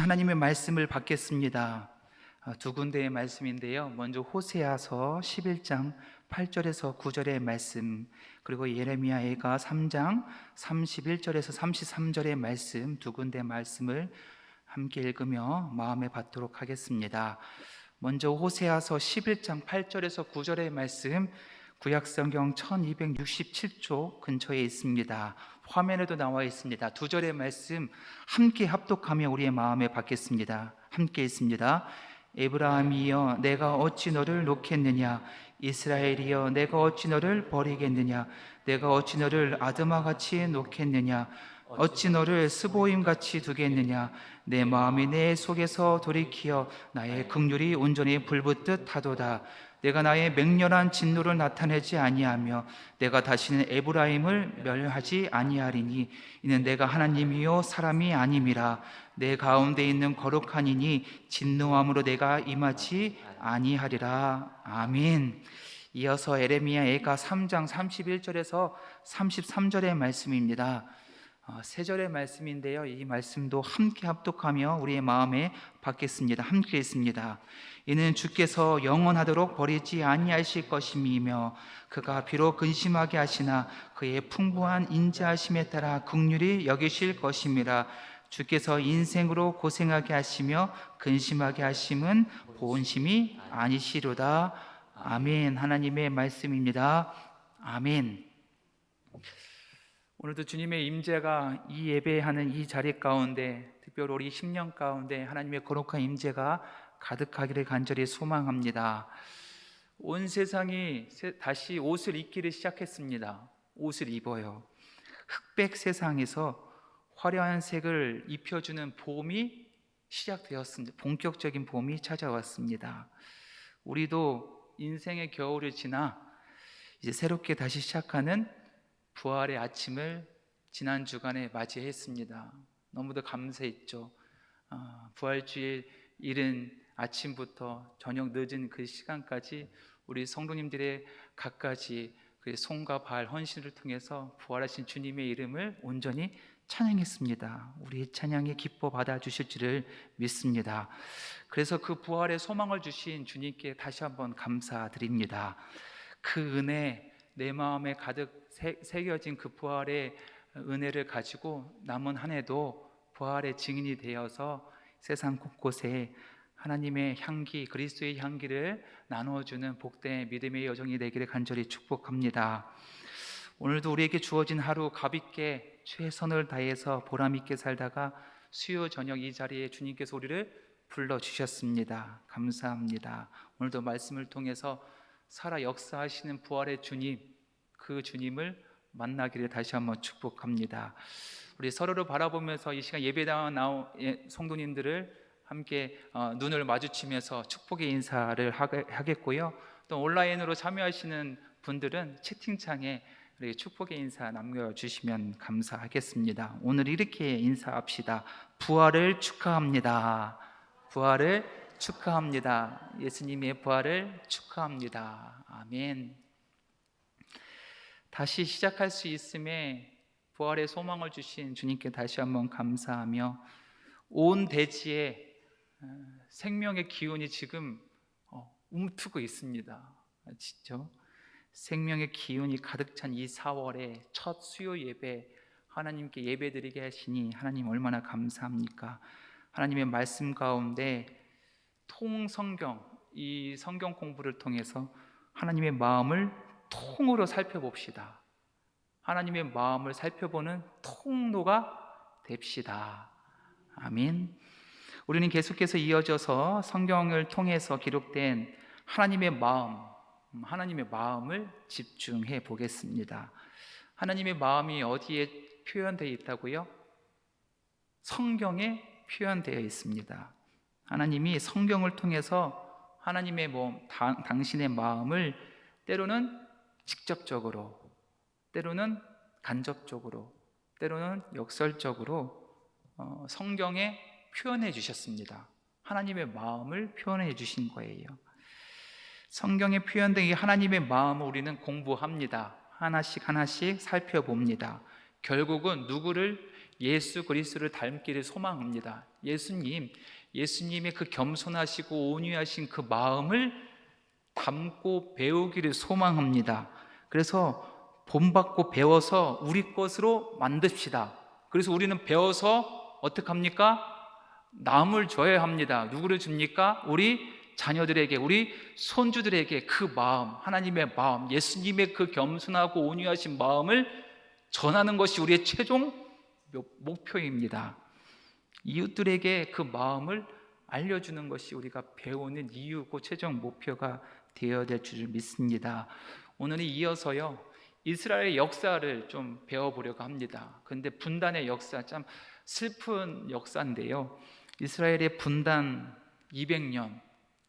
하나님의 말씀을 받겠습니다. 두 군데의 말씀인데요. 먼저 호세아서 11장 8절에서 9절의 말씀, 그리고 예레미야가 3장 31절에서 33절의 말씀, 두 군데의 말씀을 함께 읽으며 마음에 받도록 하겠습니다. 먼저 호세아서 11장 8절에서 9절의 말씀, 구약성경 1267쪽 근처에 있습니다. 화면에도 나와 있습니다. 두 절의 말씀 함께 합독하며 우리의 마음에 받겠습니다. 함께 있습니다. 에브라임이여 내가 어찌 너를 놓겠느냐, 이스라엘이여 내가 어찌 너를 버리겠느냐, 내가 어찌 너를 아드마같이 놓겠느냐, 어찌 너를 스보임같이 두겠느냐, 내 마음이 내 속에서 돌이키어 나의 긍휼이 온전히 불붙듯 하도다. 내가 나의 맹렬한 진노를 나타내지 아니하며 내가 다시는 에브라임을 멸하지 아니하리니 이는 내가 하나님이요 사람이 아님이라. 내 가운데 있는 거룩한 이니 진노함으로 내가 임하지 아니하리라. 아멘. 이어서 예레미야가 3장 31절에서 33절의 말씀입니다. 세 절의 말씀인데요, 이 말씀도 함께 합독하며 우리의 마음에 받겠습니다. 함께 있습니다. 이는 주께서 영원하도록 버리지 아니하실 것임이며 그가 비록 근심하게 하시나 그의 풍부한 인자하심에 따라 긍휼히 여기실 것임이라. 주께서 인생으로 고생하게 하시며 근심하게 하심은 본심이 아니시로다. 아멘. 하나님의 말씀입니다. 아멘. 오늘도 주님의 임재가 이 예배하는 이 자리 가운데, 특별히 우리 10년 가운데 하나님의 거룩한 임재가 가득하기를 간절히 소망합니다. 온 세상이 다시 옷을 입기를 시작했습니다. 옷을 입어요. 흑백 세상에서 화려한 색을 입혀주는 봄이 시작되었습니다. 본격적인 봄이 찾아왔습니다. 우리도 인생의 겨울을 지나 이제 새롭게 다시 시작하는 부활의 아침을 지난 주간에 맞이했습니다. 너무도 감사했죠. 부활주일 이른 아침부터 저녁 늦은 그 시간까지 우리 성도님들의 갖가지 그 손과 발 헌신을 통해서 부활하신 주님의 이름을 온전히 찬양했습니다. 우리의 찬양에 기뻐 받아주실 줄을 믿습니다. 그래서 그 부활의 소망을 주신 주님께 다시 한번 감사드립니다. 그 은혜, 내 마음에 가득 새겨진 그 부활의 은혜를 가지고 남은 한 해도 부활의 증인이 되어서 세상 곳곳에 하나님의 향기, 그리스도의 향기를 나누어주는 복된 믿음의 여정이 되기를 간절히 축복합니다. 오늘도 우리에게 주어진 하루 가볍게 최선을 다해서 보람있게 살다가 수요 저녁 이 자리에 주님께서 우리를 불러주셨습니다. 감사합니다. 오늘도 말씀을 통해서 살아 역사하시는 부활의 주님, 그 주님을 만나기를 다시 한번 축복합니다. 우리 서로를 바라보면서 이 시간 예배당에 나온 성도님들을 함께 눈을 마주치면서 축복의 인사를 하겠고요. 또 온라인으로 참여하시는 분들은 채팅창에 축복의 인사 남겨주시면 감사하겠습니다. 오늘 이렇게 인사합시다. 부활을 축하합니다. 부활을 축하합니다. 예수님의 부활을 축하합니다. 아멘. 다시 시작할 수 있음에 부활의 소망을 주신 주님께 다시 한번 감사하며 온 대지에 생명의 기운이 지금 움트고 있습니다. 진짜 생명의 기운이 가득 찬 이 4월의 첫 수요 예배, 하나님께 예배드리게 하시니 하나님 얼마나 감사합니까? 하나님의 말씀 가운데 통성경, 이 성경 공부를 통해서 하나님의 마음을 통으로 살펴봅시다. 하나님의 마음을 살펴보는 통로가 됩시다. 아멘. 우리는 계속해서 이어져서 성경을 통해서 기록된 하나님의 마음을 집중해 보겠습니다. 하나님의 마음이 어디에 표현되어 있다고요? 성경에 표현되어 있습니다. 하나님이 성경을 통해서 하나님의 당신의 마음을 때로는 직접적으로, 때로는 간접적으로, 때로는 역설적으로 성경에 표현해 주셨습니다. 하나님의 마음을 표현해 주신 거예요. 성경에 표현된 이 하나님의 마음을 우리는 공부합니다. 하나씩 하나씩 살펴봅니다. 결국은 누구를 예수 그리스도를 닮기를 소망합니다. 예수님의 그 겸손하시고 온유하신 그 마음을 담고 배우기를 소망합니다. 그래서 본받고 배워서 우리 것으로 만듭시다. 그래서 우리는 배워서 어떻게 합니까? 남을 줘야 합니다. 누구를 줍니까? 우리 자녀들에게, 우리 손주들에게 그 마음, 하나님의 마음, 예수님의 그 겸손하고 온유하신 마음을 전하는 것이 우리의 최종 목표입니다. 이웃들에게 그 마음을 알려주는 것이 우리가 배우는 이유고 최종 목표가 되어야 될 줄 믿습니다. 오늘은 이어서요, 이스라엘의 역사를 좀 배워보려고 합니다. 그런데 분단의 역사, 참 슬픈 역사인데요, 이스라엘의 분단 200년,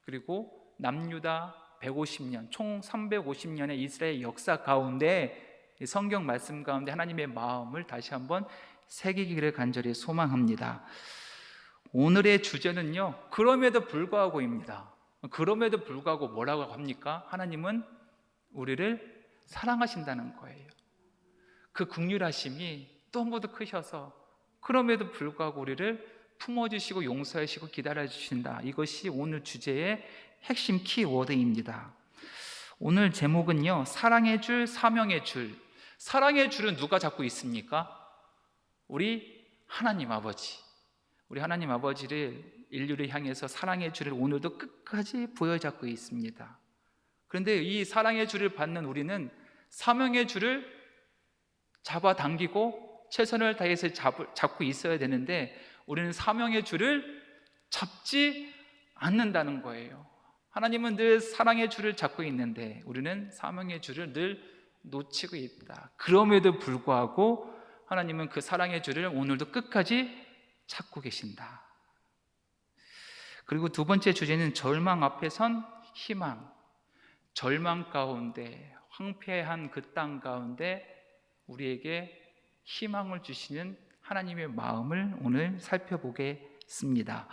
그리고 남유다 150년, 총 350년의 이스라엘 역사 가운데, 성경 말씀 가운데 하나님의 마음을 다시 한번 새기기를 간절히 소망합니다. 오늘의 주제는요, 그럼에도 불구하고입니다. 그럼에도 불구하고 뭐라고 합니까? 하나님은 우리를 사랑하신다는 거예요. 그 긍휼하심이 너무도 크셔서 그럼에도 불구하고 우리를 품어주시고 용서하시고 기다려주신다. 이것이 오늘 주제의 핵심 키워드입니다. 오늘 제목은요, 사랑의 줄, 사명의 줄. 사랑의 줄은 누가 잡고 있습니까? 우리 하나님 아버지. 우리 하나님 아버지를 인류를 향해서 사랑의 줄을 오늘도 끝까지 부여잡고 있습니다. 그런데 이 사랑의 줄을 받는 우리는 사명의 줄을 잡아당기고 최선을 다해서 잡고 있어야 되는데, 우리는 사명의 줄을 잡지 않는다는 거예요. 하나님은 늘 사랑의 줄을 잡고 있는데 우리는 사명의 줄을 늘 놓치고 있다. 그럼에도 불구하고 하나님은 그 사랑의 줄을 오늘도 끝까지 찾고 계신다. 그리고 두 번째 주제는 절망 앞에 선 희망. 절망 가운데, 황폐한 그 땅 가운데 우리에게 희망을 주시는 하나님의 마음을 오늘 살펴보겠습니다.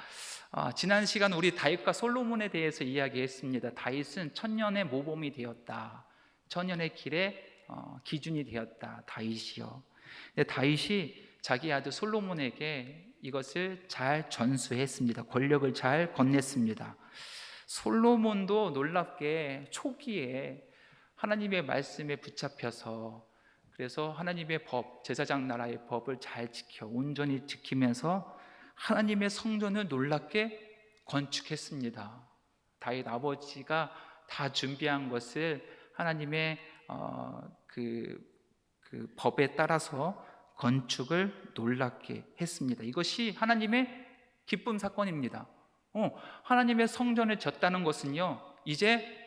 지난 시간 우리 다윗과 솔로몬에 대해서 이야기했습니다. 다윗은 천년의 모범이 되었다. 천년의 길의 기준이 되었다. 다윗이요. 근데 다윗이 자기 아들 솔로몬에게 이것을 잘 전수했습니다. 권력을 잘 건넸습니다. 솔로몬도 놀랍게 초기에 하나님의 말씀에 붙잡혀서, 그래서 하나님의 법, 제사장 나라의 법을 잘 지켜 온전히 지키면서 하나님의 성전을 놀랍게 건축했습니다. 다윗 아버지가 다 준비한 것을 하나님의 그 법에 따라서 건축을 놀랍게 했습니다. 이것이 하나님의 기쁨 사건입니다. 하나님의 성전을 졌다는 것은요, 이제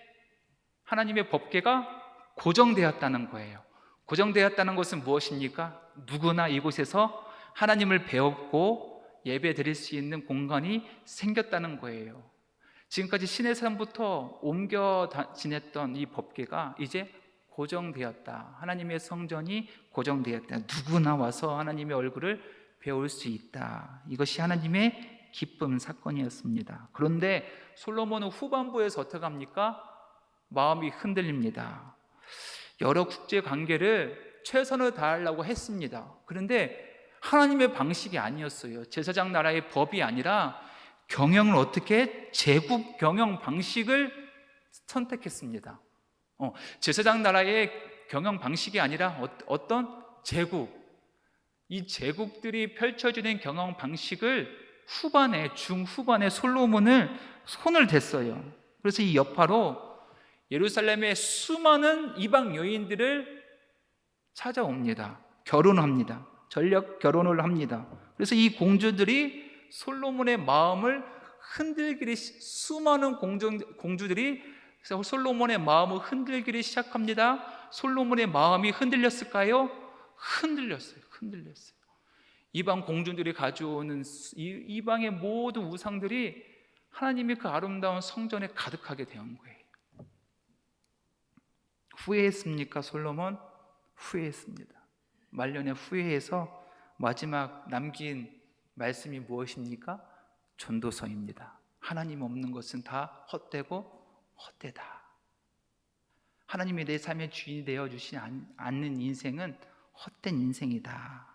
하나님의 법궤가 고정되었다는 거예요. 고정되었다는 것은 무엇입니까? 누구나 이곳에서 하나님을 배웠고 예배 드릴 수 있는 공간이 생겼다는 거예요. 지금까지 시내산부터 옮겨 지냈던 이 법궤가 이제 고정되었다. 하나님의 성전이 고정되었다. 누구나 와서 하나님의 얼굴을 배울 수 있다. 이것이 하나님의 기쁨 사건이었습니다. 그런데 솔로몬은 후반부에서 어떻게 합니까? 마음이 흔들립니다. 여러 국제 관계를 최선을 다하려고 했습니다. 그런데 하나님의 방식이 아니었어요. 제사장 나라의 법이 아니라 경영을 어떻게 제국 경영 방식을 선택했습니다. 제사장 나라의 경영 방식이 아니라 어떤 제국, 이 제국들이 펼쳐지는 경영 방식을 중후반에 솔로몬을 손을 댔어요. 그래서 이 여파로 예루살렘의 수많은 이방 여인들을 찾아옵니다. 결혼합니다. 전력 결혼을 합니다. 그래서 이 공주들이 솔로몬의 마음을 흔들기를, 수많은 공주들이 솔로몬의 마음을 흔들기를 시작합니다. 솔로몬의 마음이 흔들렸을까요? 흔들렸어요. 이방 공주들이 가져오는 이방의 모든 우상들이 하나님의 그 아름다운 성전에 가득하게 된 거예요. 후회했습니까? 솔로몬? 후회했습니다. 말년에 후회해서 마지막 남긴 말씀이 무엇입니까? 전도서입니다. 하나님 없는 것은 다 헛되고 헛되다. 하나님이 내 삶의 주인이 되어주지 않는 인생은 헛된 인생이다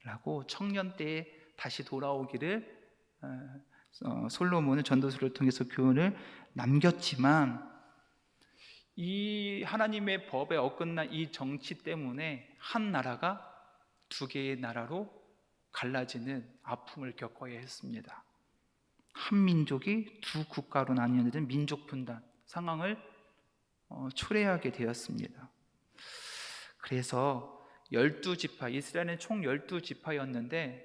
라고 청년 때에 다시 돌아오기를 솔로몬은 전도서를 통해서 교훈을 남겼지만, 이 하나님의 법에 어긋난 이 정치 때문에 한 나라가 두 개의 나라로 갈라지는 아픔을 겪어야 했습니다. 한 민족이 두 국가로 나뉘어진 민족 분단 상황을 초래하게 되었습니다. 그래서 12지파, 이스라엘은 총 12지파였는데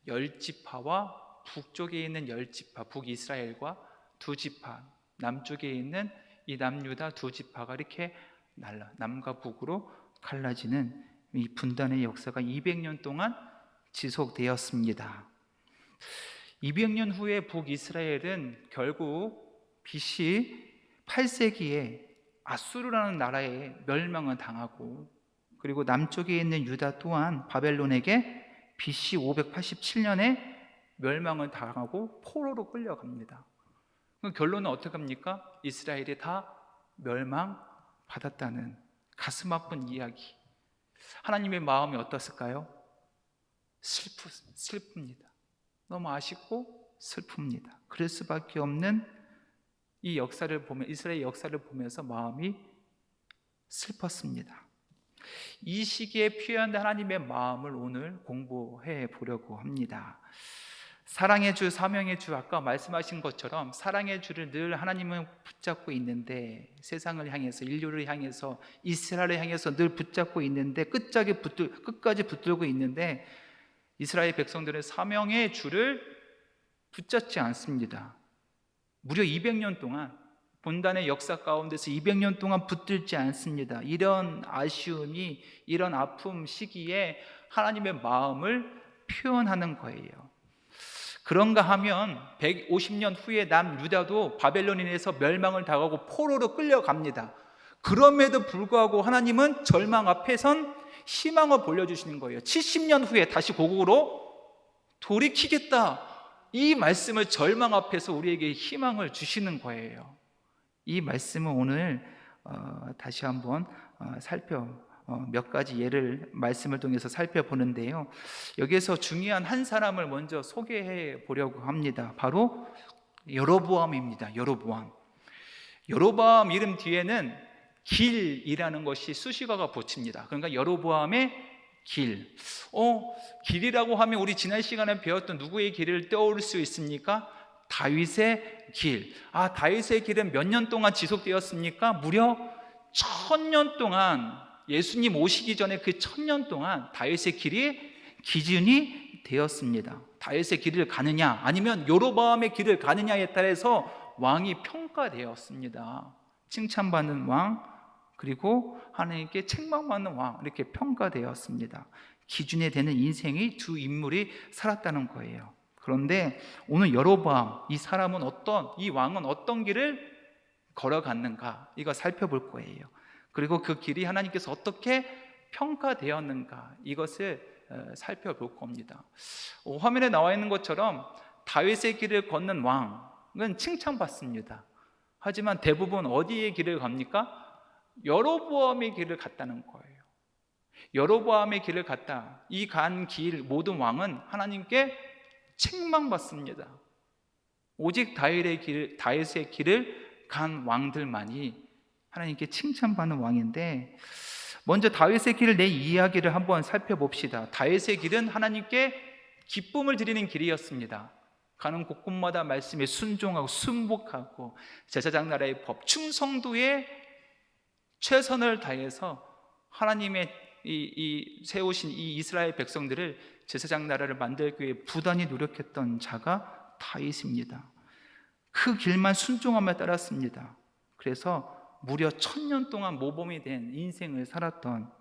10지파와 북쪽에 있는 10지파, 북이스라엘과 2지파, 남쪽에 있는 이 남유다 2지파가 이렇게 남과 북으로 갈라지는 이 분단의 역사가 200년 동안 지속되었습니다. 200년 후에 북이스라엘은 결국 BC 8세기에 아수르라는 나라에 멸망을 당하고, 그리고 남쪽에 있는 유다 또한 바벨론에게 BC 587년에 멸망을 당하고 포로로 끌려갑니다. 결론은 어떻게 합니까? 이스라엘이 다 멸망받았다는 가슴 아픈 이야기. 하나님의 마음이 어떻을까요? 슬픕니다. 너무 아쉽고 슬픕니다. 그럴 수밖에 없는 이 역사를 보면, 이스라엘 역사를 보면서 마음이 슬펐습니다. 이 시기에 표현된 하나님의 마음을 오늘 공부해 보려고 합니다. 사랑의 주, 사명의 주, 아까 말씀하신 것처럼 사랑의 주를 늘 하나님은 붙잡고 있는데, 세상을 향해서, 인류를 향해서, 이스라엘을 향해서 늘 붙잡고 있는데, 끝까지 붙들고 있는데, 이스라엘 백성들은 사명의 주를 붙잡지 않습니다. 무려 200년 동안, 분단의 역사 가운데서 200년 동안 붙들지 않습니다. 이런 아쉬움이, 이런 아픔 시기에 하나님의 마음을 표현하는 거예요. 그런가 하면 150년 후에 남유다도 바벨론인에서 멸망을 당하고 포로로 끌려갑니다. 그럼에도 불구하고 하나님은 절망 앞에선 희망을 보여주시는 거예요. 70년 후에 다시 고국으로 돌이키겠다, 이 말씀을 절망 앞에서 우리에게 희망을 주시는 거예요. 이 말씀은 오늘 다시 한번 몇 가지 예를 말씀을 통해서 살펴보는데요, 여기에서 중요한 한 사람을 먼저 소개해 보려고 합니다. 바로 여로보암입니다. 여로보암 이름 뒤에는 길이라는 것이 수식어가 붙입니다. 그러니까 여로보암의 길. 길이라고 하면 우리 지난 시간에 배웠던 누구의 길을 떠올릴 수 있습니까? 다윗의 길. 다윗의 길은 몇 년 동안 지속되었습니까? 무려 1000년 동안, 예수님 오시기 전에 그 1000년 동안 다윗의 길이 기준이 되었습니다. 다윗의 길을 가느냐 아니면 여로보암의 길을 가느냐에 따라서 왕이 평가되었습니다. 칭찬받는 왕, 그리고 하나님께 책망받는 왕, 이렇게 평가되었습니다. 기준이 되는 인생의 두 인물이 살았다는 거예요. 그런데 오늘 여로보암, 이 왕은 어떤 길을 걸어갔는가, 이거 살펴볼 거예요. 그리고 그 길이 하나님께서 어떻게 평가되었는가, 이것을 살펴볼 겁니다. 화면에 나와 있는 것처럼 다윗의 길을 걷는 왕은 칭찬받습니다. 하지만 대부분 어디의 길을 갑니까? 여로보암의 길을 갔다는 거예요. 여로보암의 길을 갔다. 이 간 길 모든 왕은 하나님께 책망받습니다. 오직 다윗의 길을 간 왕들만이 하나님께 칭찬받는 왕인데, 먼저 다윗의 길을 내 이야기를 한번 살펴봅시다. 다윗의 길은 하나님께 기쁨을 드리는 길이었습니다. 가는 곳곳마다 말씀에 순종하고 순복하고 제사장 나라의 법, 충성도에 최선을 다해서 하나님의 세우신 이 이스라엘 백성들을 제사장 나라를 만들기 위해 부단히 노력했던 자가 다윗입니다. 그 길만 순종하며 따랐습니다. 그래서 무려 1000년 동안 모범이 된 인생을 살았던,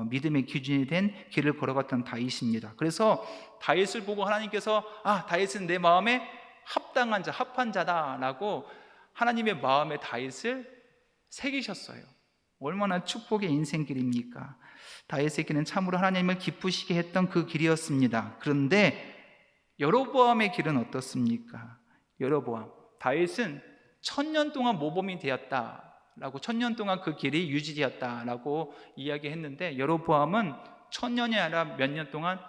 믿음의 기준이 된 길을 걸어갔던 다윗입니다. 그래서 다윗을 보고 하나님께서 다윗은 내 마음에 합당한 자, 합한 자다라고 하나님의 마음에 다윗을 새기셨어요. 얼마나 축복의 인생길입니까? 다윗의 길은 참으로 하나님을 기쁘시게 했던 그 길이었습니다. 그런데 여로보암의 길은 어떻습니까? 다윗은 1000년 동안 모범이 되었다라고, 1000년 동안 그 길이 유지되었다라고 이야기했는데, 여로보암은 1000년이 아니라 몇 년 동안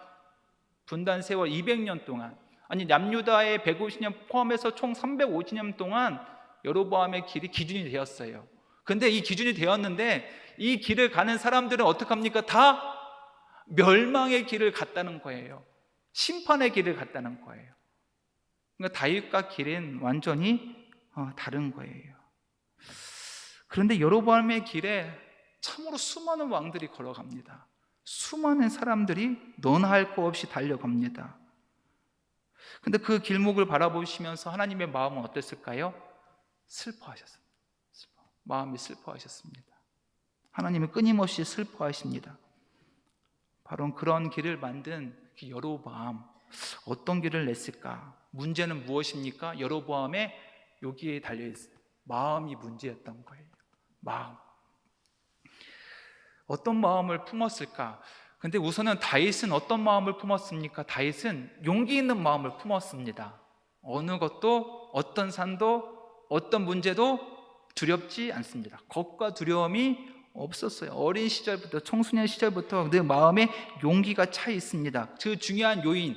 분단 세월 200년 동안, 아니 남유다의 150년 포함해서 총 350년 동안 여로보암의 길이 기준이 되었어요. 근데 이 기준이 되었는데 이 길을 가는 사람들은 어떡합니까? 다 멸망의 길을 갔다는 거예요. 심판의 길을 갔다는 거예요. 그러니까 다윗과 길은 완전히 다른 거예요. 그런데 여로보암의 길에 참으로 수많은 왕들이 걸어갑니다. 수많은 사람들이 너나 할 거 없이 달려갑니다. 근데 그 길목을 바라보시면서 하나님의 마음은 어땠을까요? 슬퍼하셨습니다. 마음이 슬퍼하셨습니다. 하나님은 끊임없이 슬퍼하십니다. 바로 그런 길을 만든 여로보암, 어떤 길을 냈을까? 문제는 무엇입니까? 여로보암의 여기에 달려있어요. 마음이 문제였던 거예요. 마음. 어떤 마음을 품었을까? 근데 우선은 다윗은 어떤 마음을 품었습니까? 다윗은 용기 있는 마음을 품었습니다. 어느 것도, 어떤 산도, 어떤 문제도 두렵지 않습니다. 겁과 두려움이 없었어요. 어린 시절부터, 청소년 시절부터 그 마음에 용기가 차 있습니다. 그 중요한 요인,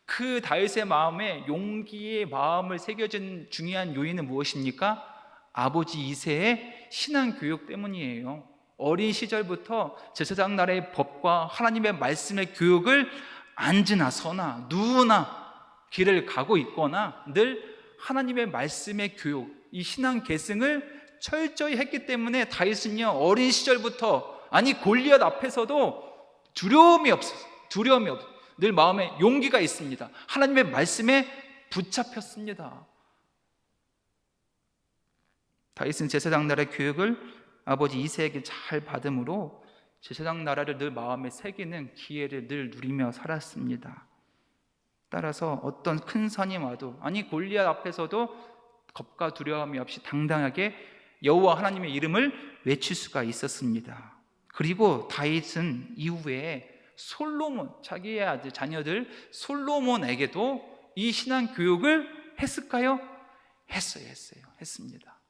그 다윗의 마음에 용기의 마음을 새겨진 중요한 요인은 무엇입니까? 아버지 이새의 신앙 교육 때문이에요. 어린 시절부터 제사장 나라의 법과 하나님의 말씀의 교육을 앉으나 서나 누우나 길을 가고 있거나 늘 하나님의 말씀의 교육, 이 신앙 계승을 철저히 했기 때문에 다윗은요, 어린 시절부터, 아니 골리앗 앞에서도 두려움이 없어요. 두려움이 없어요. 늘 마음에 용기가 있습니다. 하나님의 말씀에 붙잡혔습니다. 다윗은 제사장 나라의 교육을 아버지 이새에게 잘 받음으로 제사장 나라를 늘 마음에 새기는 기회를 늘 누리며 살았습니다. 따라서 어떤 큰 산이 와도, 아니 골리앗 앞에서도 겁과 두려움이 없이 당당하게 여호와 하나님의 이름을 외칠 수가 있었습니다. 그리고 다윗은 이후에 솔로몬, 자기의 아들 자녀들 솔로몬에게도 이 신앙 교육을 했을까요? 했습니다.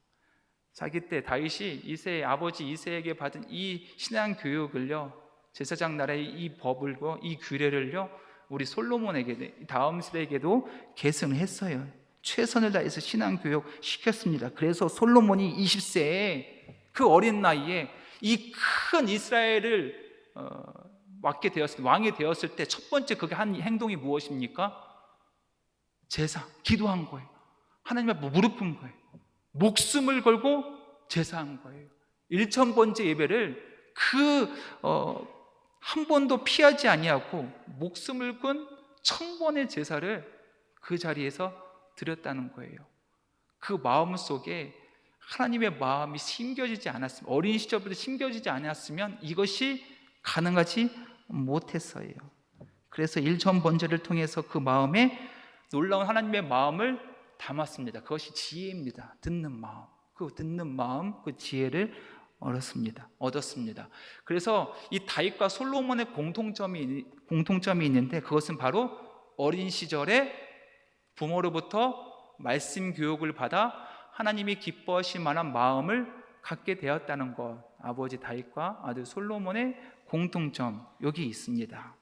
자기 때 다윗이 아버지 이새에게 받은 이 신앙 교육을요, 제사장 나라의 이 법을요, 이 규례를요, 우리 솔로몬에게, 다음 세대에게도 계승했어요. 최선을 다해서 신앙 교육 시켰습니다. 그래서 솔로몬이 20세에 그 어린 나이에 이 큰 이스라엘을 왕이 되었을 때 첫 번째 그게 한 행동이 무엇입니까? 제사, 기도한 거예요. 하나님 앞에 무릎 꿇은 거예요. 목숨을 걸고 제사한 거예요. 1000번째 예배를 한 번도 피하지 아니하고 목숨을 건 1000번의 제사를 그 자리에서 드렸다는 거예요. 그 마음 속에 하나님의 마음이 심겨지지 않았으면, 어린 시절부터 심겨지지 않았으면 이것이 가능하지 못했어요. 그래서 1000번제를 통해서 그 마음에 놀라운 하나님의 마음을 담았습니다. 그것이 지혜입니다. 듣는 마음, 그 지혜를 얻었습니다. 그래서 이 다윗과 솔로몬의 공통점이 있는데, 그것은 바로 어린 시절에 부모로부터 말씀 교육을 받아 하나님이 기뻐하실 만한 마음을 갖게 되었다는 것, 아버지 다윗과 아들 솔로몬의 공통점 여기 있습니다.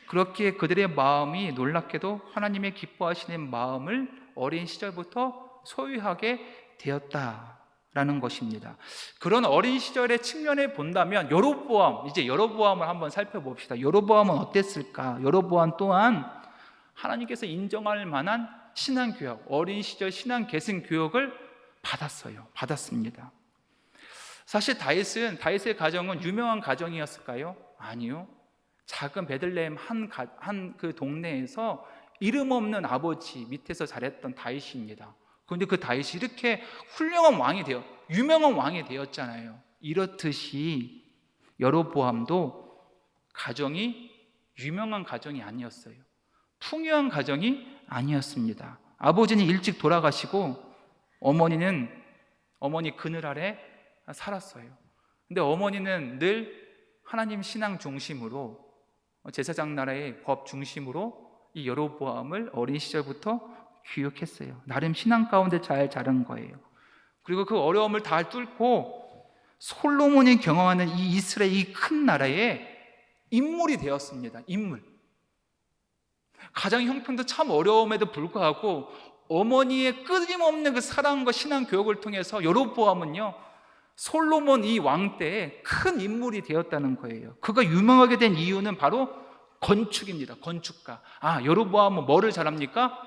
그렇게 그들의 마음이 놀랍게도 하나님의 기뻐하시는 마음을 어린 시절부터 소유하게 되었다라는 것입니다. 그런 어린 시절의 측면에 본다면 여로보암을 한번 살펴봅시다. 여로보암은 어땠을까? 여로보암 또한 하나님께서 인정할 만한 신앙교육, 어린 시절 신앙 계승 교육을 받았습니다. 사실 다윗의 가정은 유명한 가정이었을까요? 아니요. 작은 베들레헴 한 그 동네에서 이름 없는 아버지 밑에서 자랐던 다윗입니다. 그런데 그 다윗이 이렇게 훌륭한 유명한 왕이 되었잖아요. 이렇듯이 여로보암도 가정이 유명한 가정이 아니었어요. 풍요한 가정이 아니었습니다. 아버지는 일찍 돌아가시고 어머니 그늘 아래 살았어요. 근데 어머니는 늘 하나님 신앙 중심으로, 제사장 나라의 법 중심으로 이 여로보암을 어린 시절부터 교육했어요. 나름 신앙 가운데 잘 자란 거예요. 그리고 그 어려움을 다 뚫고 솔로몬이 경험하는 이 이스라엘 이 큰 나라의 인물이 되었습니다. 인물. 가정 형편도 참 어려움에도 불구하고 어머니의 끊임없는 그 사랑과 신앙 교육을 통해서 여로보암은요, 솔로몬 이 왕 때에 큰 인물이 되었다는 거예요. 그가 유명하게 된 이유는 바로 건축입니다. 건축가. 여로보암은 뭐를 잘합니까?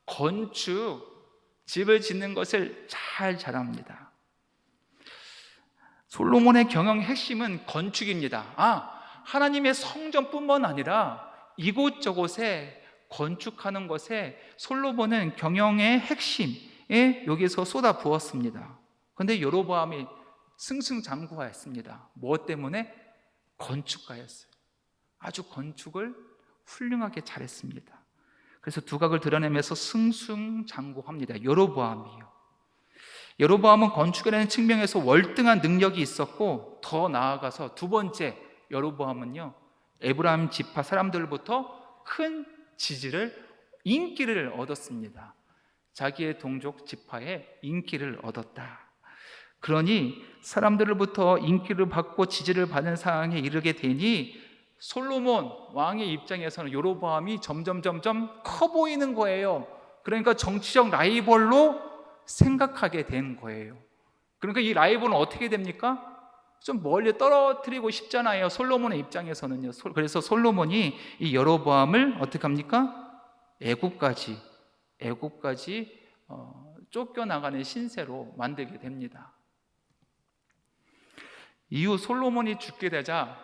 건축, 집을 짓는 것을 잘 잘합니다. 솔로몬의 경영의 핵심은 건축입니다. 하나님의 성전뿐만 아니라 이곳저곳에 건축하는 것에 솔로몬은 경영의 핵심에 여기서 쏟아 부었습니다. 그런데 여로보암이 승승장구하였습니다. 무엇 때문에? 건축가였어요. 아주 건축을 훌륭하게 잘했습니다. 그래서 두각을 드러내면서 승승장구합니다. 여로보암이요. 여로보암은 건축이라는 측면에서 월등한 능력이 있었고, 더 나아가서 두 번째, 여로보암은요, 에브라임 지파 사람들로부터 큰 지지를, 인기를 얻었습니다. 자기의 동족 지파에 인기를 얻었다. 그러니 사람들로부터 인기를 받고 지지를 받는 상황에 이르게 되니 솔로몬 왕의 입장에서는 여로보암이 점점 커 보이는 거예요. 그러니까 정치적 라이벌로 생각하게 된 거예요. 그러니까 이 라이벌은 어떻게 됩니까? 좀 멀리 떨어뜨리고 싶잖아요. 솔로몬의 입장에서는요. 그래서 솔로몬이 이 여로보암을 어떻게 합니까? 애굽까지 쫓겨나가는 신세로 만들게 됩니다. 이후 솔로몬이 죽게 되자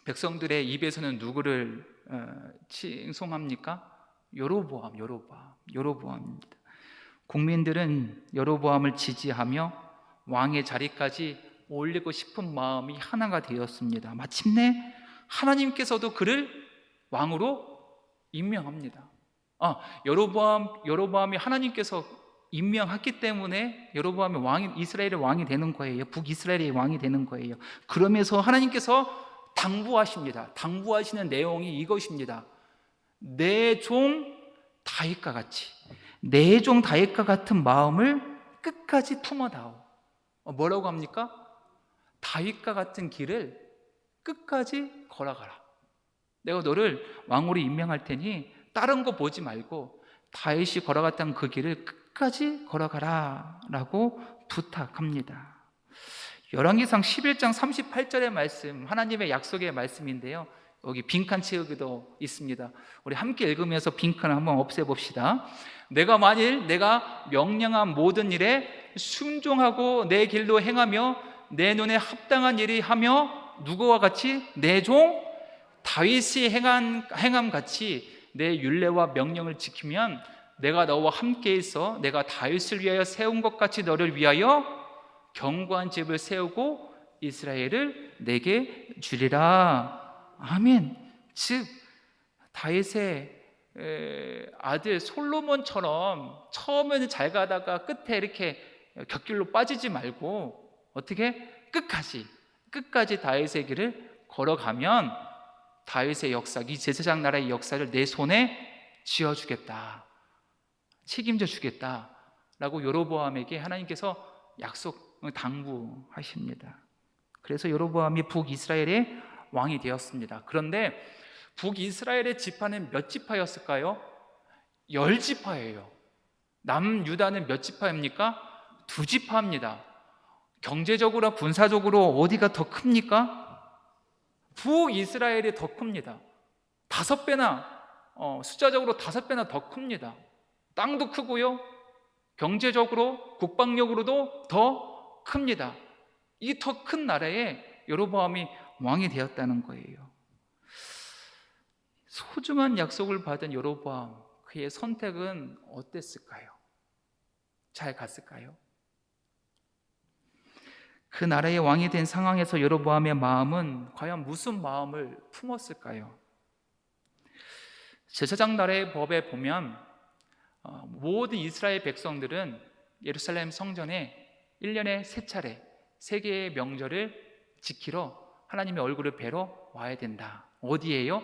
백성들의 입에서는 누구를 칭송합니까? 여로보암입니다. 국민들은 여로보암을 지지하며 왕의 자리까지 올리고 싶은 마음이 하나가 되었습니다. 마침내 하나님께서도 그를 왕으로 임명합니다. 여로보암이 하나님께서 임명했기 때문에 여로보암이 이스라엘의 왕이 되는 거예요. 북이스라엘의 왕이 되는 거예요. 그러면서 하나님께서 당부하십니다. 당부하시는 내용이 이것입니다. 내 종 다윗과 같은 마음을 끝까지 품어다오. 뭐라고 합니까? 다윗과 같은 길을 끝까지 걸어가라. 내가 너를 왕으로 임명할 테니 다른 거 보지 말고 다윗이 걸어갔던 그 길을 끝까지 걸어가라 라고 부탁합니다. 열왕기상 11장 38절의 말씀, 하나님의 약속의 말씀인데요, 여기 빈칸 채우기도 있습니다. 우리 함께 읽으면서 빈칸을 한번 없애봅시다. 내가 만일 내가 명령한 모든 일에 순종하고 내 길로 행하며 내 눈에 합당한 일이 하며 누구와 같이? 내 종 다윗이 행함 같이 내 율례와 명령을 지키면 내가 너와 함께 있어 내가 다윗을 위하여 세운 것 같이 너를 위하여 견고한 집을 세우고 이스라엘을 내게 주리라. 아멘. 즉 다윗의 아들 솔로몬처럼 처음에는 잘 가다가 끝에 이렇게 곁길로 빠지지 말고 어떻게 끝까지 다윗의 길을 걸어가면 다윗의 역사, 이 제사장 나라의 역사를 내 손에 쥐어주겠다, 책임져 주겠다라고 여로보암에게 하나님께서 당부하십니다. 그래서 여로보암이 북이스라엘의 왕이 되었습니다. 그런데 북이스라엘의 지파는 몇 지파였을까요? 10지파예요. 남유다는 몇 지파입니까? 2지파입니다. 경제적으로 군사적으로 어디가 더 큽니까? 북이스라엘이 더 큽니다. 5배나 숫자적으로 5배나 더 큽니다. 땅도 크고요, 경제적으로 국방력으로도 더 큽니다. 이 더 큰 나라에 여로보암이 왕이 되었다는 거예요. 소중한 약속을 받은 여로보암, 그의 선택은 어땠을까요? 잘 갔을까요? 그 나라의 왕이 된 상황에서 여로보암의 마음은 과연 무슨 마음을 품었을까요? 제사장 나라의 법에 보면 모든 이스라엘 백성들은 예루살렘 성전에 1년에 3차례 3개의 명절을 지키러 하나님의 얼굴을 뵈러 와야 된다. 어디예요?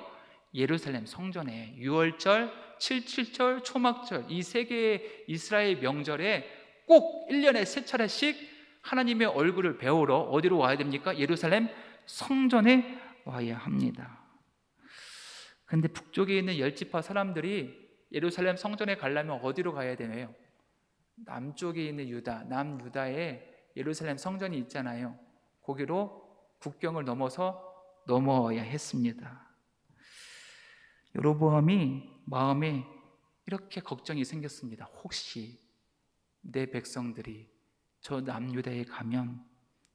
예루살렘 성전에. 유월절, 칠칠절, 초막절, 이 3개의 이스라엘 명절에 꼭 1년에 3차례씩 하나님의 얼굴을 배우러 어디로 와야 됩니까? 예루살렘 성전에 와야 합니다. 근데 북쪽에 있는 10지파 사람들이 예루살렘 성전에 가려면 어디로 가야 되나요? 남쪽에 있는 유다, 남유다에 예루살렘 성전이 있잖아요. 거기로 국경을 넘어야 했습니다. 여로보암이 마음에 이렇게 걱정이 생겼습니다. 혹시 내 백성들이 저 남유다에 가면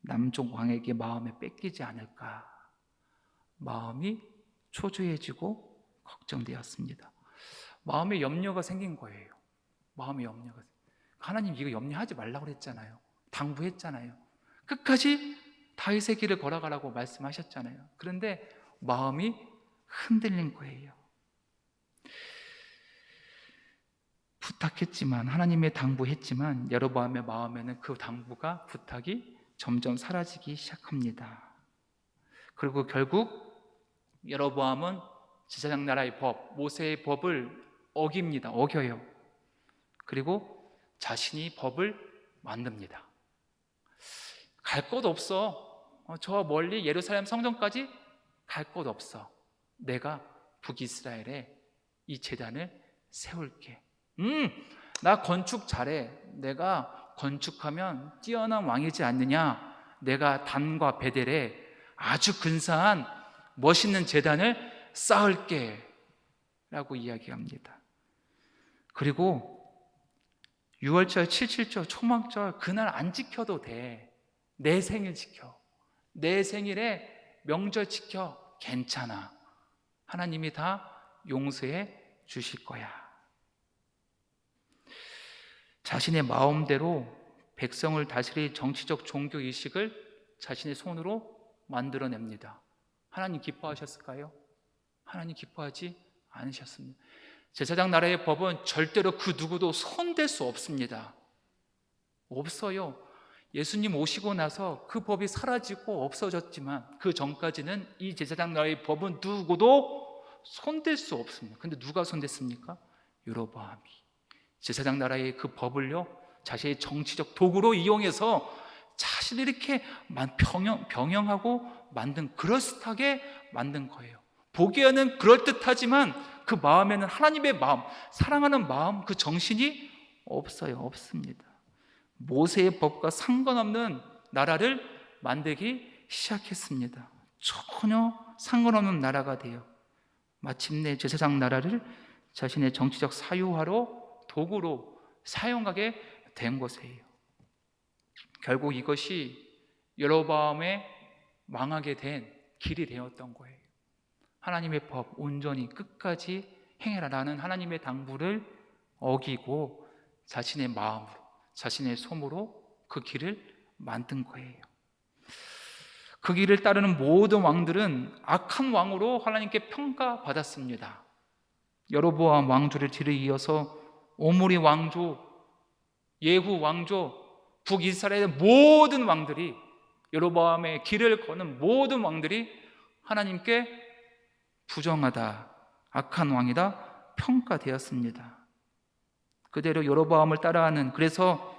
남쪽 왕에게 마음에 뺏기지 않을까? 마음이 초조해지고 걱정되었습니다. 마음에 염려가 생긴 거예요. 마음에 염려가. 하나님 이거 염려하지 말라고 그랬잖아요. 당부했잖아요. 끝까지 다윗의 길을 걸어가라고 말씀하셨잖아요. 그런데 마음이 흔들린 거예요. 부탁했지만, 하나님의 당부했지만 여로보암의 마음에는 그 당부가, 부탁이 점점 사라지기 시작합니다. 그리고 결국 여로보암은 제사장 나라의 법, 모세의 법을 어겨요. 그리고 자신이 법을 만듭니다. 갈 곳 없어. 저 멀리 예루살렘 성전까지 갈 곳 없어. 내가 북이스라엘에 이 제단을 세울게. 나 건축 잘해. 내가 건축하면 뛰어난 왕이지 않느냐. 내가 단과 베델에 아주 근사한 멋있는 제단을 쌓을게 라고 이야기합니다. 그리고 6월절, 77절, 초막절 그날 안 지켜도 돼. 내 생일 지켜. 내 생일에 명절 지켜. 괜찮아. 하나님이 다 용서해 주실 거야. 자신의 마음대로 백성을 다스릴 정치적 종교 의식을 자신의 손으로 만들어냅니다. 하나님 기뻐하셨을까요? 하나님 기뻐하지 않으셨습니다. 제사장 나라의 법은 절대로 그 누구도 손댈 수 없습니다. 없어요. 예수님 오시고 나서 그 법이 사라지고 없어졌지만 그 전까지는 이 제사장 나라의 법은 누구도 손댈 수 없습니다. 근데 누가 손댔습니까? 여로보암이 제사장 나라의 그 법을요 자신의 정치적 도구로 이용해서 자신이 이렇게 병영하고 만든, 그럴듯하게 만든 거예요. 보기에는 그럴듯하지만 그 마음에는 하나님의 마음, 사랑하는 마음, 그 정신이 없습니다. 모세의 법과 상관없는 나라를 만들기 시작했습니다. 전혀 상관없는 나라가 돼요. 마침내 제사장 나라를 자신의 정치적 사유화로, 도구로 사용하게 된 것이에요. 결국 이것이 여로보암의 망하게 된 길이 되었던 거예요. 하나님의 법 온전히 끝까지 행해라라는 하나님의 당부를 어기고 자신의 마음으로, 자신의 손으로 그 길을 만든 거예요. 그 길을 따르는 모든 왕들은 악한 왕으로 하나님께 평가받았습니다. 여로보암 왕조를 뒤를 이어서 오므리 왕조, 예후 왕조, 북이스라엘의 모든 왕들이, 여로보암의 길을 거는 모든 왕들이 하나님께 부정하다, 악한 왕이다 평가되었습니다. 그대로 여로보암을 따라하는, 그래서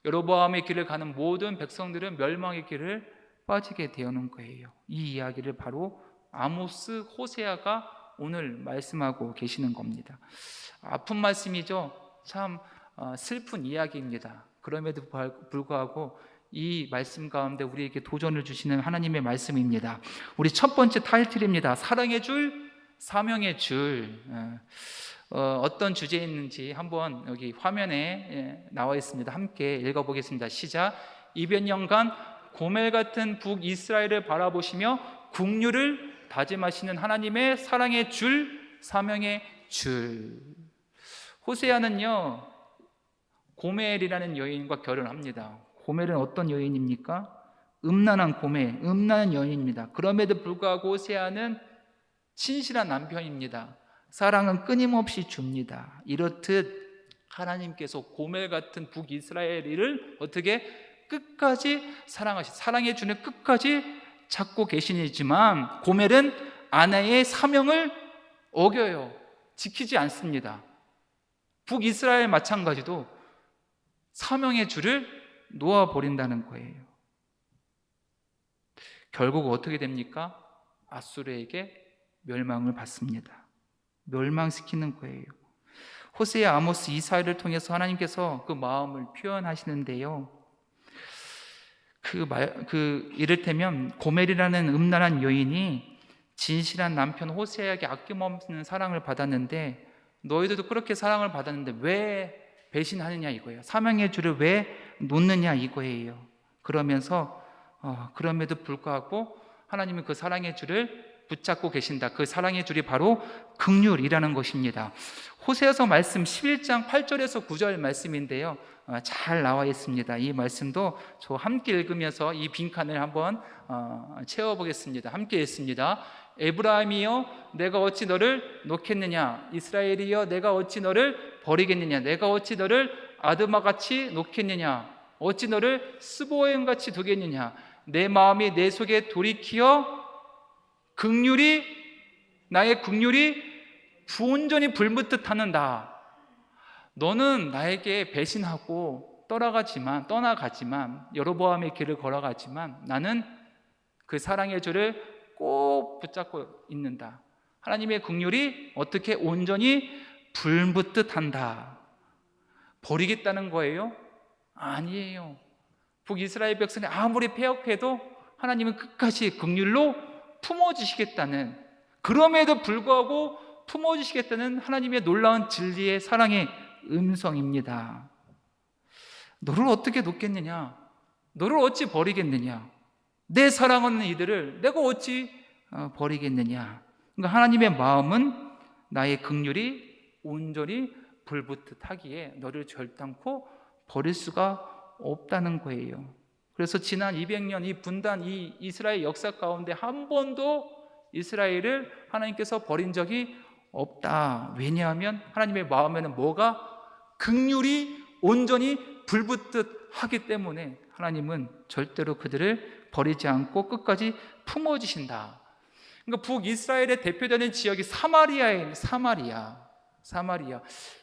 여로보암의 길을 가는 모든 백성들은 멸망의 길을 빠지게 되는 거예요. 이 이야기를 바로 아모스, 호세아가 오늘 말씀하고 계시는 겁니다. 아픈 말씀이죠. 참 슬픈 이야기입니다. 그럼에도 불구하고 이 말씀 가운데 우리에게 도전을 주시는 하나님의 말씀입니다. 우리 첫 번째 타이틀입니다. 사랑의 줄, 사명의 줄. 어떤 주제에 있는지 한번 여기 화면에 나와 있습니다. 함께 읽어보겠습니다. 시작. 200년간 고멜 같은 북이스라엘을 바라보시며 국류를 다짐하시는 하나님의 사랑의 줄, 사명의 줄. 호세아는요 고멜이라는 여인과 결혼합니다. 고멜은 어떤 여인입니까? 음란한 고멜, 음란한 여인입니다. 그럼에도 불구하고 호세아는 신실한 남편입니다. 사랑은 끊임없이 줍니다. 이렇듯 하나님께서 고멜 같은 북이스라엘을 어떻게 끝까지 사랑해 주는 끝까지 찾고 계시지만 고멜은 아내의 사명을 어겨요. 지키지 않습니다. 북이스라엘 마찬가지도 사명의 줄을 놓아버린다는 거예요. 결국 어떻게 됩니까? 아수르에게 멸망을 받습니다. 멸망시키는 거예요. 호세아, 아모스, 이사야를 통해서 하나님께서 그 마음을 표현하시는데요. 이를테면 고멜이라는 음란한 여인이 진실한 남편 호세아에게 아낌없는 사랑을 받았는데, 너희들도 그렇게 사랑을 받았는데 왜 배신하느냐 이거예요. 사명의 줄을 왜 놓느냐 이거예요. 그러면서 그럼에도 불구하고 하나님은 그 사랑의 줄을 붙잡고 계신다. 그 사랑의 줄이 바로 긍휼이라는 것입니다. 호세아서 말씀 11장 8절에서 9절 말씀인데요, 잘 나와 있습니다. 이 말씀도 저 함께 읽으면서 이 빈칸을 한번 채워보겠습니다. 함께 읽습니다. 에브라임이여 내가 어찌 너를 놓겠느냐, 이스라엘이여 내가 어찌 너를 버리겠느냐, 내가 어찌 너를 아드마같이 놓겠느냐, 어찌 너를 스보엠같이 두겠느냐, 내 마음이 내 속에 돌이키어 나의 긍휼이 온전히 불붙듯 하는다. 너는 나에게 배신하고 떠나가지만 여로보암의 길을 걸어가지만 나는 그 사랑의 줄을 꼭 붙잡고 있는다. 하나님의 긍휼이 어떻게 온전히 불붙듯 한다. 버리겠다는 거예요? 아니에요. 북이스라엘 백성이 아무리 패역해도 하나님은 끝까지 긍휼로 품어주시겠다는, 그럼에도 불구하고 품어주시겠다는 하나님의 놀라운 진리의 사랑의 음성입니다. 너를 어떻게 놓겠느냐? 너를 어찌 버리겠느냐? 내 사랑하는 이들을 내가 어찌 버리겠느냐? 그러니까 하나님의 마음은 나의 긍휼이 온전히 불붙듯 하기에 너를 절단코 버릴 수가 없다는 거예요. 그래서 지난 200년 이 분단, 이 이스라엘 역사 가운데 한 번도 이스라엘을 하나님께서 버린 적이 없다. 왜냐하면 하나님의 마음에는 뭐가? 긍휼이 온전히 불붙듯 하기 때문에 하나님은 절대로 그들을 버리지 않고 끝까지 품어주신다. 그러니까 북이스라엘의 대표되는 지역이 사마리아예요. 사마리아.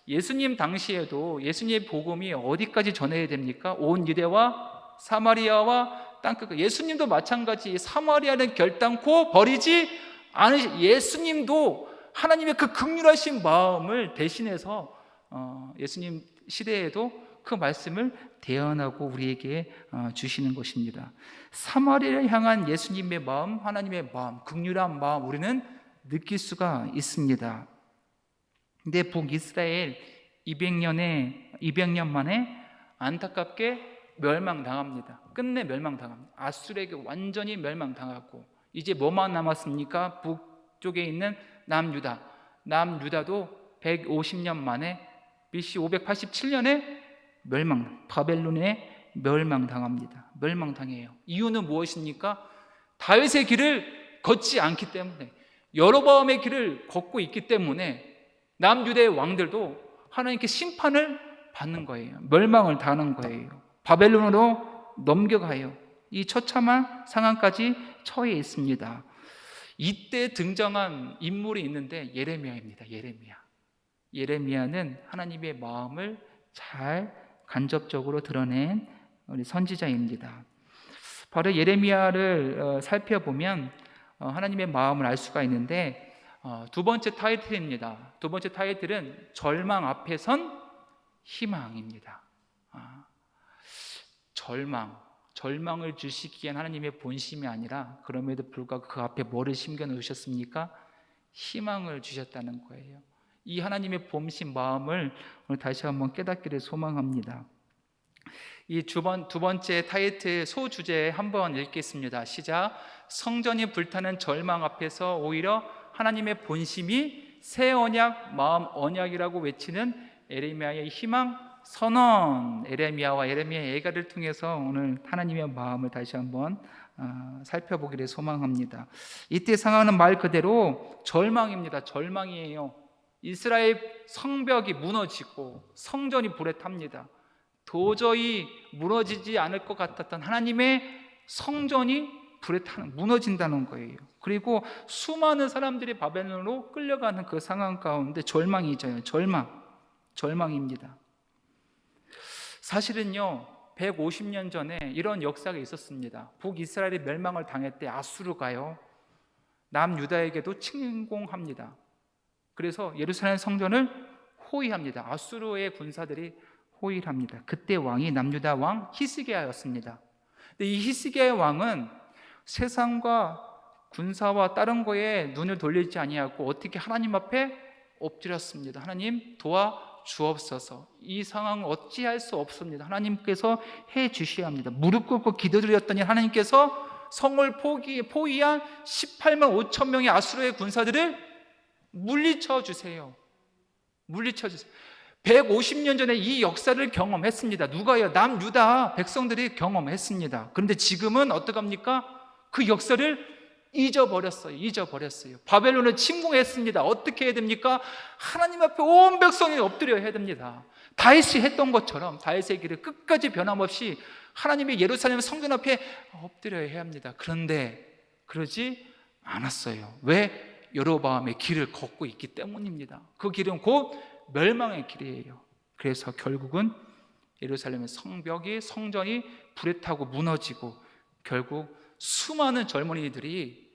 예수님 당시에도 예수님의 복음이 어디까지 전해야 됩니까? 온 유대와 사마리아와 땅끝. 예수님도 마찬가지. 사마리아는 결단코 버리지 않으시. 예수님도 하나님의 그 긍휼하신 마음을 대신해서 예수님 시대에도 그 말씀을 대언하고 우리에게 주시는 것입니다. 사마리아를 향한 예수님의 마음, 하나님의 마음, 긍휼한 마음 우리는 느낄 수가 있습니다. 근데 북이스라엘 200년 만에 안타깝게 멸망당합니다. 끝내 멸망당합니다. 아수르에게 완전히 멸망당하고 이제 뭐만 남았습니까? 북쪽에 있는 남유다도 150년 만에 BC 587년에 바벨론에 멸망당합니다. 멸망당해요. 이유는 무엇입니까? 다윗의 길을 걷지 않기 때문에, 여로보암의 길을 걷고 있기 때문에 남유대의 왕들도 하나님께 심판을 받는 거예요. 멸망을 당하는 거예요. 바벨론으로 넘겨가요. 이 처참한 상황까지 처해 있습니다. 이때 등장한 인물이 있는데 예레미야입니다. 예레미야는 하나님의 마음을 잘 간접적으로 드러낸 우리 선지자입니다. 바로 예레미야를 살펴보면 하나님의 마음을 알 수가 있는데, 두 번째 타이틀입니다. 두 번째 타이틀은 절망 앞에 선 희망입니다. 절망을 주시기엔 하나님의 본심이 아니라 그럼에도 불구하고 그 앞에 뭐를 심겨 놓으셨습니까? 희망을 주셨다는 거예요. 이 하나님의 본심 마음을 오늘 다시 한번 깨닫기를 소망합니다. 이 두 번째 타이틀 소주제 한번 읽겠습니다. 시작. 성전이 불타는 절망 앞에서 오히려 하나님의 본심이 새 언약, 마음 언약이라고 외치는 예레미야의 희망 선언. 예레미야와 예레미야의 예가를 통해서 오늘 하나님의 마음을 다시 한번 살펴보기를 소망합니다. 이때 상황은 말 그대로 절망입니다. 절망이에요. 이스라엘 성벽이 무너지고 성전이 불에 탑니다. 도저히 무너지지 않을 것 같았던 하나님의 성전이 불에 무너진다는 거예요. 그리고 수많은 사람들이 바벨론으로 끌려가는 그 상황 가운데 절망이죠. 절망입니다. 사실은요, 150년 전에 이런 역사가 있었습니다. 북이스라엘이 멸망을 당할 때 아수르가요, 남유다에게도 침공합니다. 그래서 예루살렘 성전을 호위합니다. 아수르의 군사들이 호위를 합니다. 그때 왕이 남유다 왕 히스기야였습니다. 근데 이 히스기야의 왕은 세상과 군사와 다른 거에 눈을 돌리지 아니하고 어떻게 하나님 앞에 엎드렸습니다. 하나님 도와주옵소서. 이 상황을 어찌할 수 없습니다. 하나님께서 해 주셔야 합니다. 무릎 꿇고 기도드렸더니 하나님께서 성을 포위한 18만 5천 명의 아수르의 군사들을 물리쳐 주세요. 물리쳐 주세요. 150년 전에 이 역사를 경험했습니다. 누가요? 남유다 백성들이 경험했습니다. 그런데 지금은 어떡합니까? 그 역사를 잊어버렸어요. 바벨론을 침공했습니다. 어떻게 해야 됩니까? 하나님 앞에 온 백성이 엎드려야 해야 됩니다. 다윗이 했던 것처럼 다윗의 길을 끝까지 변함없이 하나님의 예루살렘 성전 앞에 엎드려야 해야 합니다. 그런데 그러지 않았어요. 왜? 여로보암의 길을 걷고 있기 때문입니다. 그 길은 곧 멸망의 길이에요. 그래서 결국은 예루살렘의 성전이 불에 타고 무너지고 결국 수많은 젊은이들이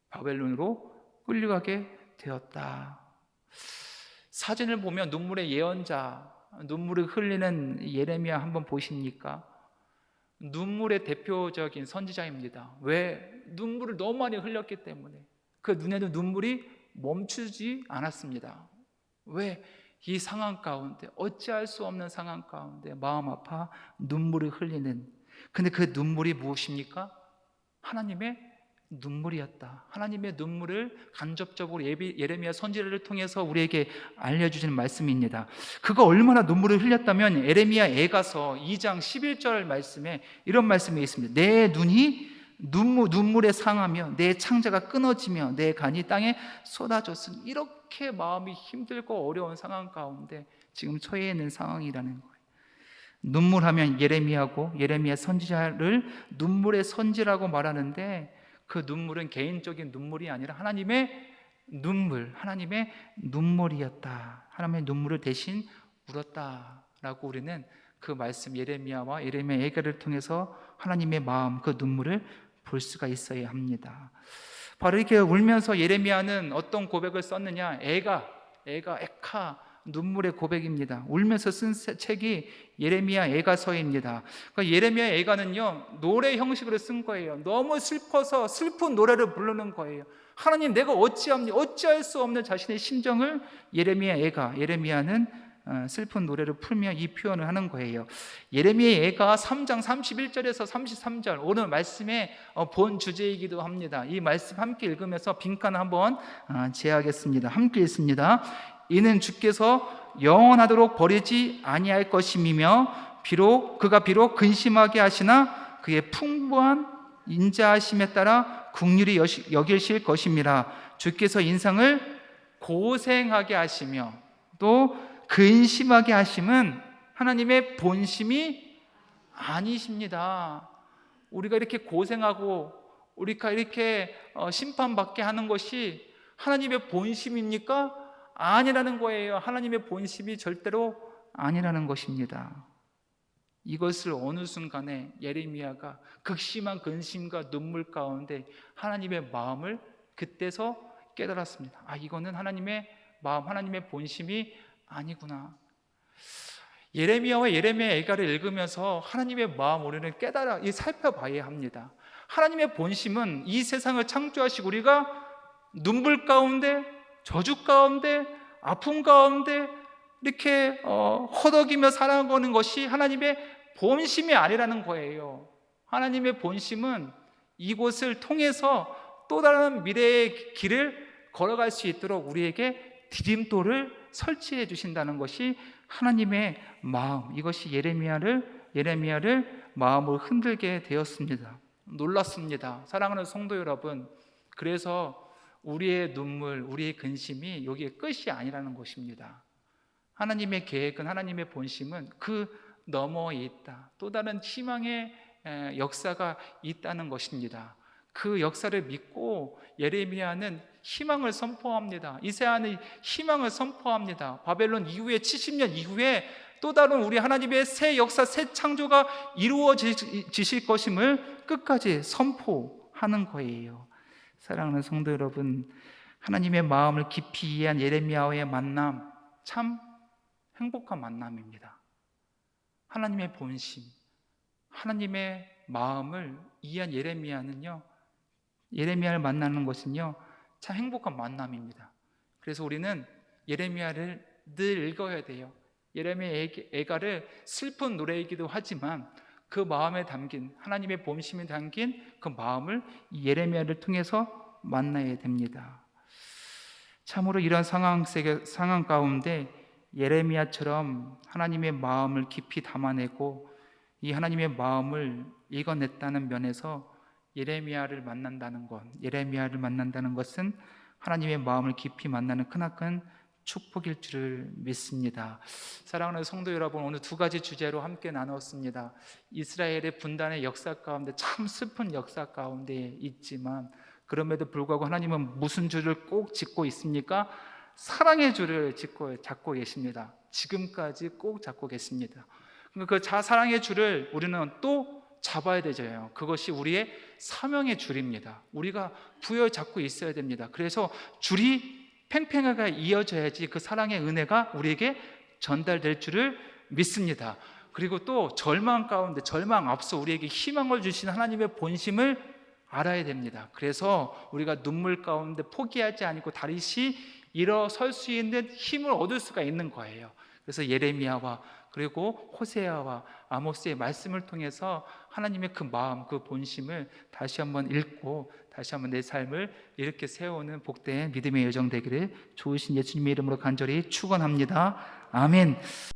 바벨론으로 끌려가게 되었다. 사진을 보면 눈물의 예언자, 눈물을 흘리는 예레미야 한번 보십니까? 눈물의 대표적인 선지자입니다. 왜? 눈물을 너무 많이 흘렸기 때문에 그 눈에도 눈물이 멈추지 않았습니다. 왜? 이 상황 가운데, 어찌할 수 없는 상황 가운데 마음 아파 눈물을 흘리는, 근데 그 눈물이 무엇입니까? 하나님의 눈물이었다. 하나님의 눈물을 간접적으로 예레미야 선지자를 통해서 우리에게 알려주시는 말씀입니다. 그가 얼마나 눈물을 흘렸다면 예레미야 애가서 2장 11절 말씀에 이런 말씀이 있습니다. 내 눈이 눈물에 상하며 내 창자가 끊어지며 내 간이 땅에 쏟아졌으니, 이렇게 마음이 힘들고 어려운 상황 가운데 지금 처해 있는 상황이라는 거예요. 눈물하면 예레미야고, 예레미야 선지자를 눈물의 선지라고 말하는데 그 눈물은 개인적인 눈물이 아니라 하나님의 눈물이었다. 하나님의 눈물을 대신 울었다라고 우리는 그 말씀 예레미야와 예레미야 예가를 통해서 하나님의 마음, 그 눈물을 볼 수가 있어야 합니다. 바로 이렇게 울면서 예레미야는 어떤 고백을 썼느냐? 에카 눈물의 고백입니다. 울면서 쓴 책이 예레미야 애가서입니다. 그러니까 예레미야 애가는요, 노래 형식으로 쓴 거예요. 너무 슬퍼서 슬픈 노래를 부르는 거예요. 하나님, 내가 어찌할 수 없는 자신의 심정을 예레미야는 슬픈 노래를 풀며 이 표현을 하는 거예요. 예레미야 애가 3장 31절에서 33절, 오늘 말씀의 본 주제이기도 합니다. 이 말씀 함께 읽으면서 빈칸 한번 제하겠습니다. 함께 읽습니다. 이는 주께서 영원하도록 버리지 아니할 것임이며 그가 비록 근심하게 하시나 그의 풍부한 인자하심에 따라 긍휼히 여기실 것임이라. 주께서 인상을 고생하게 하시며 또 근심하게 하심은 하나님의 본심이 아니십니다. 우리가 이렇게 고생하고 우리가 이렇게 심판받게 하는 것이 하나님의 본심입니까? 아니라는 거예요. 하나님의 본심이 절대로 아니라는 것입니다. 이것을 어느 순간에 예레미야가 극심한 근심과 눈물 가운데 하나님의 마음을 그때서 깨달았습니다. 이거는 하나님의 마음, 하나님의 본심이 아니구나. 예레미야와 예레미야 애가를 읽으면서 하나님의 마음 우리는 살펴봐야 합니다. 하나님의 본심은 이 세상을 창조하시고 우리가 눈물 가운데, 저주 가운데, 아픔 가운데 이렇게 허덕이며 살아가는 것이 하나님의 본심이 아니라는 거예요. 하나님의 본심은 이곳을 통해서 또 다른 미래의 길을 걸어갈 수 있도록 우리에게 디딤돌을 설치해 주신다는 것이 하나님의 마음, 이것이 예레미야를 마음을 흔들게 되었습니다. 놀랐습니다. 사랑하는 성도 여러분, 그래서 우리의 눈물, 우리의 근심이 여기에 끝이 아니라는 것입니다. 하나님의 계획은, 하나님의 본심은 그 너머에 있다. 또 다른 희망의 역사가 있다는 것입니다. 그 역사를 믿고 예레미야는 희망을 선포합니다. 이사야는 희망을 선포합니다. 바벨론 이후에 70년 이후에 또 다른 우리 하나님의 새 역사, 새 창조가 이루어지실 것임을 끝까지 선포하는 거예요. 사랑하는 성도 여러분, 하나님의 마음을 깊이 이해한 예레미야와의 만남, 참 행복한 만남입니다. 하나님의 본심, 하나님의 마음을 이해한 예레미야는요, 예레미야를 만나는 것은요, 참 행복한 만남입니다. 그래서 우리는 예레미야를 늘 읽어야 돼요. 예레미야 애가를 슬픈 노래이기도 하지만 그 마음에 담긴, 하나님의 본심이 담긴 그 마음을 이 예레미야를 통해서 만나야 됩니다. 참으로 이런 상황 가운데 예레미야처럼 하나님의 마음을 깊이 담아내고 이 하나님의 마음을 읽어냈다는 면에서 예레미야를 만난다는 것은 하나님의 마음을 깊이 만나는 크나큰 축복일 줄을 믿습니다. 사랑하는 성도 여러분, 오늘 두 가지 주제로 함께 나눴습니다. 이스라엘의 분단의 역사 가운데, 참 슬픈 역사 가운데 있지만 그럼에도 불구하고 하나님은 무슨 줄을 꼭 짚고 있습니까? 사랑의 줄을 잡고 계십니다. 지금까지 꼭 잡고 계십니다. 그 사랑의 줄을 우리는 또 잡아야 되죠. 그것이 우리의 사명의 줄입니다. 우리가 부여잡고 있어야 됩니다. 그래서 줄이 팽팽하게 이어져야지 그 사랑의 은혜가 우리에게 전달될 줄을 믿습니다. 그리고 또 절망 가운데, 절망 앞서 우리에게 희망을 주신 하나님의 본심을 알아야 됩니다. 그래서 우리가 눈물 가운데 포기하지 않고 다시 일어설 수 있는 힘을 얻을 수가 있는 거예요. 그래서 예레미야와 그리고 호세아와 아모스의 말씀을 통해서 하나님의 그 마음, 그 본심을 다시 한번 읽고 다시 한번 내 삶을 이렇게 세우는 복된 믿음의 여정 되기를 좋으신 예수님의 이름으로 간절히 축원합니다. 아멘.